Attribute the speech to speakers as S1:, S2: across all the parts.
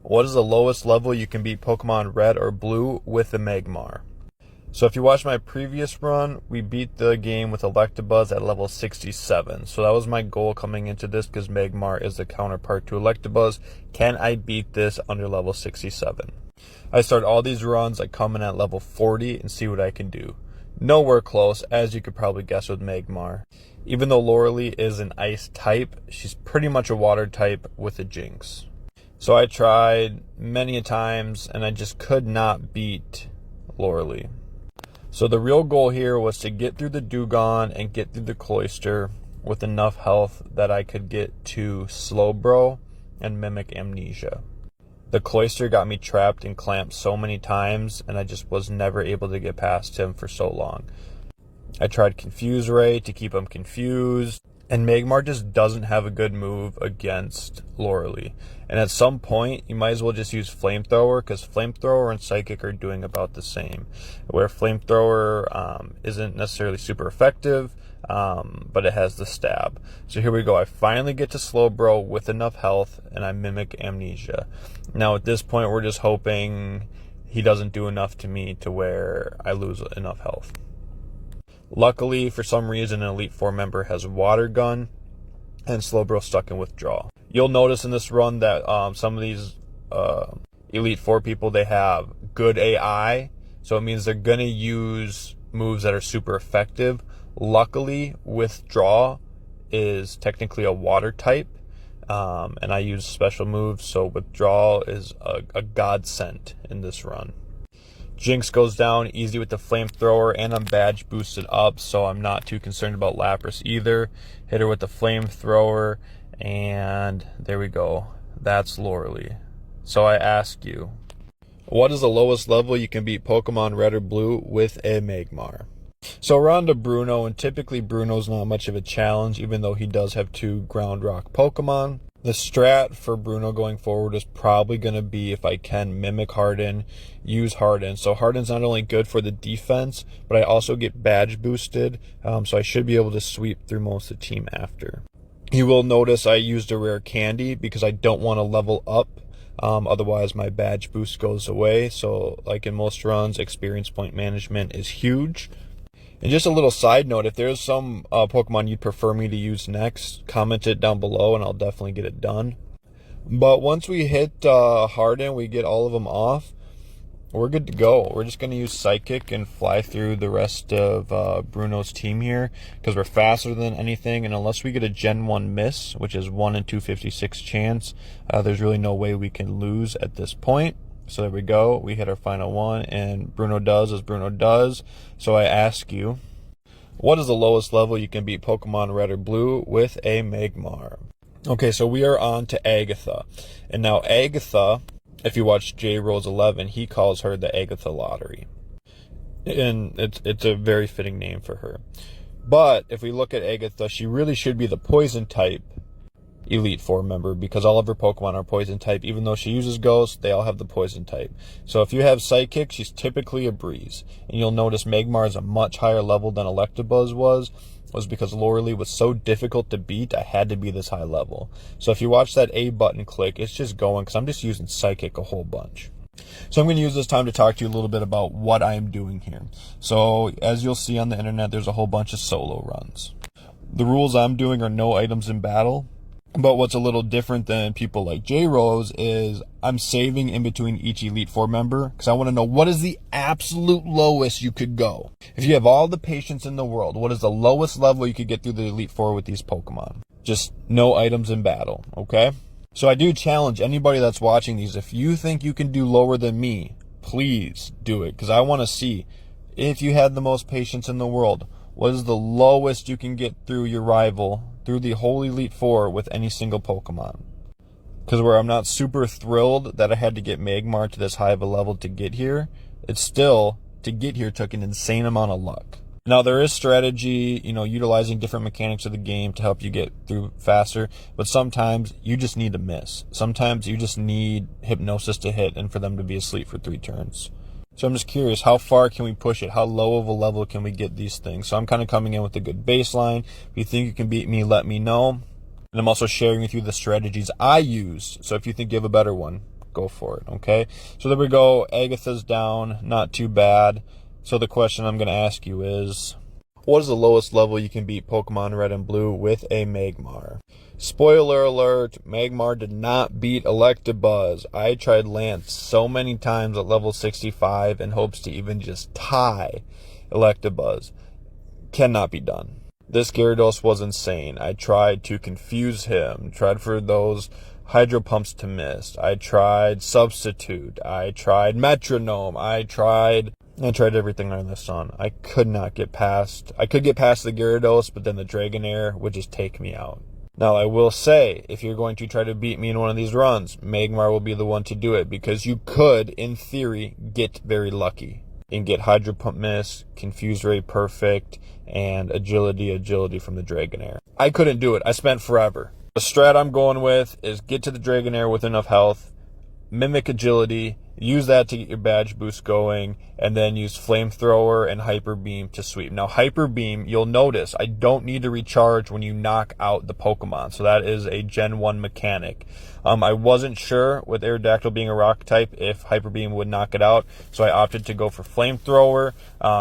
S1: What is the lowest level you can beat Pokemon Red or Blue with a Magmar? So if you watched my previous run, we beat the game with Electabuzz at level 67. So that was my goal coming into this because Magmar is the counterpart to Electabuzz. Can I beat this under level 67? I start all these runs, I come in at level 40 and see what I can do. Nowhere close, as you could probably guess with Magmar. Even though Lorelei is an ice type, she's pretty much a water type with a Jinx. So I tried many a times and I just could not beat Lorelei. So the real goal here was to get through the Dewgong and get through the Cloyster with enough health that I could get to Slowbro and Mimic Amnesia. The Cloyster got me trapped and clamped so many times and I just was never able to get past him for so long. I tried Confuse Ray to keep him confused, and Magmar just doesn't have a good move against Lorelei. And at some point, you might as well just use Flamethrower, because Flamethrower and Psychic are doing about the same. Where Flamethrower isn't necessarily super effective, but it has the stab. So here we go. I finally get to Slowbro with enough health, and I Mimic Amnesia. Now at this point, we're just hoping he doesn't do enough to me to where I lose enough health. Luckily, for some reason, an Elite Four member has Water Gun, and Slowbro stuck in Withdraw. You'll notice in this run that some of these Elite Four people, they have good AI, so it means they're going to use moves that are super effective. Luckily, Withdraw is technically a water type, and I use special moves, so Withdraw is a godsend in this run. Jinx goes down easy with the Flamethrower, and I'm badge boosted up, so I'm not too concerned about Lapras either. Hit her with the Flamethrower, and there we go. That's Lorelei. So I ask you, what is the lowest level you can beat Pokemon Red or Blue with a Magmar? So we're on to Bruno, and typically Bruno's not much of a challenge, even though he does have 2 Ground Rock Pokemon. The strat for Bruno going forward is probably going to be, if I can, Mimic Harden, use Harden. So Harden's not only good for the defense, but I also get badge boosted, so I should be able to sweep through most of the team after. You will notice I used a rare candy because I don't want to level up, otherwise my badge boost goes away. So like in most runs, experience point management is huge. And just a little side note, if there's some Pokemon you'd prefer me to use next, comment it down below and I'll definitely get it done. But once we hit Harden, we get all of them off, we're good to go. We're just going to use Psychic and fly through the rest of Bruno's team here, because we're faster than anything, and unless we get a Gen 1 miss, which is 1 in 256 chance, there's really no way we can lose at this point. So there we go. We hit our final one, and Bruno does as Bruno does. So I ask you, what is the lowest level you can beat Pokemon Red or Blue with a Magmar? Okay, so we are on to Agatha. And now Agatha, if you watch J Rose 11, he calls her the Agatha Lottery. And it's a very fitting name for her. But if we look at Agatha, she really should be the poison type Elite Four member, because all of her Pokemon are poison type. Even though she uses Ghost, they all have the poison type. So if you have Psychic, she's typically a breeze. And you'll notice Magmar is a much higher level than Electabuzz was because Lorelei was so difficult to beat, I had to be this high level. So if you watch that A button click, it's just going, because I'm just using Psychic a whole bunch. So I'm going to use this time to talk to you a little bit about what I'm doing here. So as you'll see on the internet, there's a whole bunch of solo runs. The rules I'm doing are no items in battle. But what's a little different than people like J-Rose is I'm saving in between each Elite Four member, because I want to know what is the absolute lowest you could go. If you have all the patience in the world, what is the lowest level you could get through the Elite Four with these Pokemon? Just no items in battle, okay? So I do challenge anybody that's watching these, if you think you can do lower than me, please do it, because I want to see, if you had the most patience in the world, what is the lowest you can get through your rival, through the whole Elite Four with any single Pokemon? Because where I'm not super thrilled that I had to get Magmar to this high of a level to get here, it's still, to get here took an insane amount of luck. Now there is strategy, utilizing different mechanics of the game to help you get through faster, but sometimes you just need to miss. Sometimes you just need Hypnosis to hit and for them to be asleep for 3 turns. So I'm just curious, how far can we push it? How low of a level can we get these things? So I'm kind of coming in with a good baseline. If you think you can beat me, let me know. And I'm also sharing with you the strategies I use. So if you think you have a better one, go for it, okay? So there we go. Agatha's down. Not too bad. So the question I'm going to ask you is, what is the lowest level you can beat Pokemon Red and Blue with a Magmar? Spoiler alert, Magmar did not beat Electabuzz. I tried Lance so many times at level 65 in hopes to even just tie Electabuzz. Cannot be done. This Gyarados was insane. I tried to confuse him, tried for those Hydro Pumps to miss. I tried Substitute. I tried Metronome. I tried everything under the sun. I could get past the Gyarados, but then the Dragonair would just take me out. Now, I will say, if you're going to try to beat me in one of these runs, Magmar will be the one to do it, because you could, in theory, get very lucky and get Hydro Pump miss, Confuse Ray perfect, and agility from the Dragonair. I couldn't do it. I spent forever. The strat I'm going with is get to the Dragonair with enough health, mimic agility, use that to get your badge boost going, and then use Flamethrower and Hyper Beam to sweep. Now, Hyper Beam, you'll notice, I don't need to recharge when you knock out the Pokemon. So that is a Gen 1 mechanic. I wasn't sure with Aerodactyl being a rock type if Hyper Beam would knock it out. So I opted to go for Flamethrower,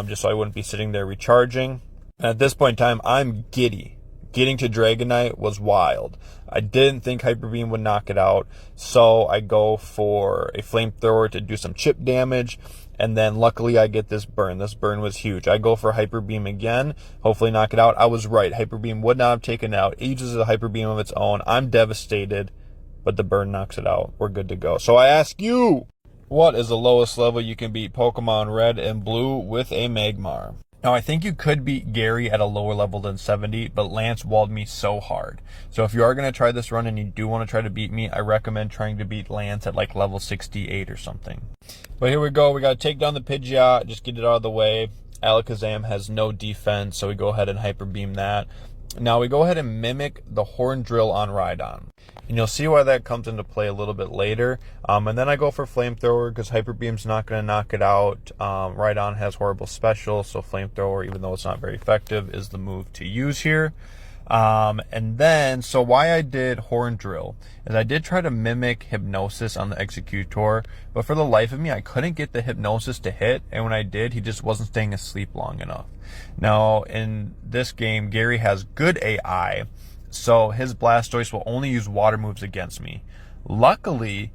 S1: just so I wouldn't be sitting there recharging. And at this point in time, I'm giddy. Getting to Dragonite was wild. I didn't think Hyper Beam would knock it out, so I go for a Flamethrower to do some chip damage, and then luckily I get this burn. This burn was huge. I go for Hyper Beam again, hopefully knock it out. I was right. Hyper Beam would not have taken it out. It uses a Hyper Beam of its own. I'm devastated, but the burn knocks it out. We're good to go. So I ask you, what is the lowest level you can beat Pokemon Red and Blue with a Magmar? Now, I think you could beat Gary at a lower level than 70, but Lance walled me so hard. So if you are going to try this run and you do want to try to beat me, I recommend trying to beat Lance at like level 68 or something. But here we go. We got to take down the Pidgeot, just get it out of the way. Alakazam has no defense, so we go ahead and Hyper Beam that. Now we go ahead and mimic the Horn Drill on Rhydon. And you'll see why that comes into play a little bit later. And then I go for Flamethrower because Hyper Beam's not going to knock it out. Rhydon has horrible special, so Flamethrower, even though it's not very effective, is the move to use here. And then, so why I did Horn Drill is I did try to mimic Hypnosis on the Executor, but for the life of me, I couldn't get the Hypnosis to hit, and when I did, he just wasn't staying asleep long enough. Now, in this game, Gary has good AI, so his Blastoise will only use water moves against me. Luckily,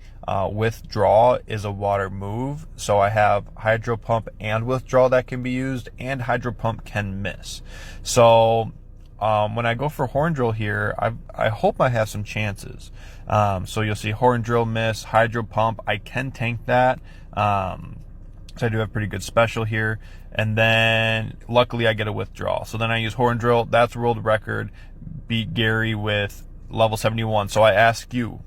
S1: Withdraw is a water move, so I have Hydro Pump and Withdraw that can be used, and Hydro Pump can miss. So when I go for Horn Drill here, I hope I have some chances. So you'll see Horn Drill miss, Hydro Pump, I can tank that. So I do have pretty good special here. And then luckily I get a Withdraw. So then I use Horn Drill, that's world record, beat Gary with level 71. So I ask you,